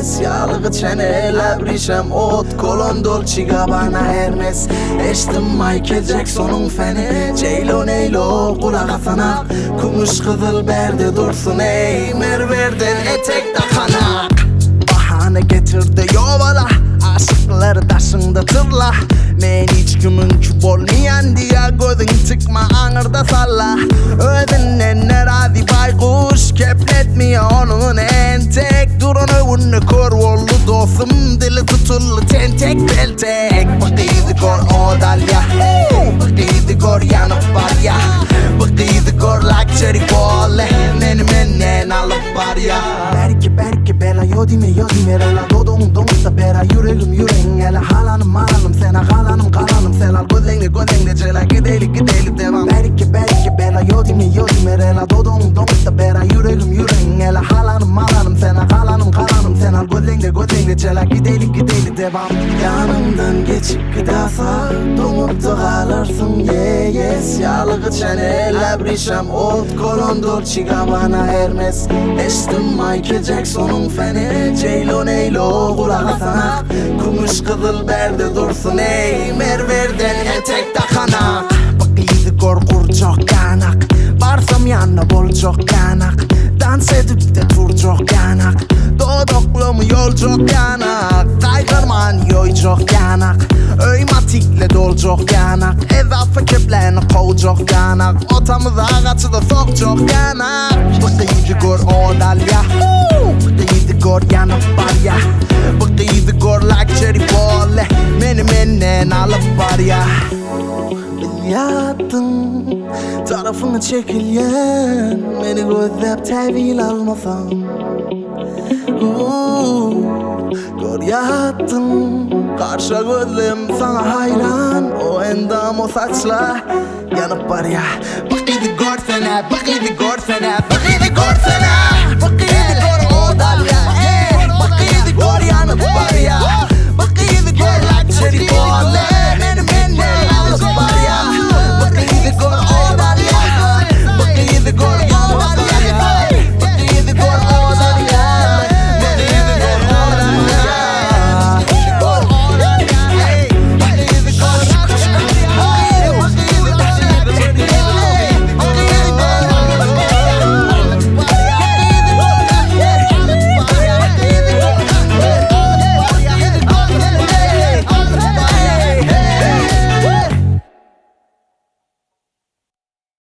yes Yağlığı çene labrişem ot Kolon Dolce Gabbana Hermes Eştim Michael Jackson'un feni Ceylo neylo kulak asanak Kumuş kızıl berde dursun ey Merverden etek takana Bahane getirdi yovala Aşıkları taşında tırla Men hiç kimin küp olmayan diye gözün tıkma ağırda salla Ödünden razı baykuş Kepletmiyor onun en tek Durun övünü kör oldu dostum Dili tutullu tentek beltek Bakıydı gör o dalya Bakıydı gör yanıp var ya Bakıydı gör luxury bolle Menen alıp var ya Belki bela yodime Rela dodum domsa bera yüreğim yüreğin halanım sena kalanım Sen al gözleğine cela gidelim devam Belki bela yodime Rela dodum domsa bera yüreğim yüreğin halanım sena kalanım Sen al gözleğine cela gidelim devam Yanımdan geçip gidasa donup da kalırsın yes Yağlığı çene labrişem ot Kolon Dolce Gabbana Hermes Eştim Michael Jackson'un feni Ceylo neylo kulak asanak Kumuş kızıl berde dursun ey Merverden etek takana Bakıydı korkur çok kanak Varsam yanına bol çok kanak Dans edip de tur çok kanak Dodoklu mu yol çok kanak Kaygırman yoy çok kanak Öymatikle dol çok kanak Ezafa keplerini kov çok kanak Otamıza ağaçı da sok çok kanak Bakıydı gör o dalya Bakıydı gör yanıp var ya Bakıydı gör luxury bolle Menen alıp var ya Yattın tarafını çekilyen Beni gözlep tevil almasan Gör yattın karşı gözlüm sana hayran O endam o saçla yanıp var ya Bakıydı gör sene, bakıydı gör sene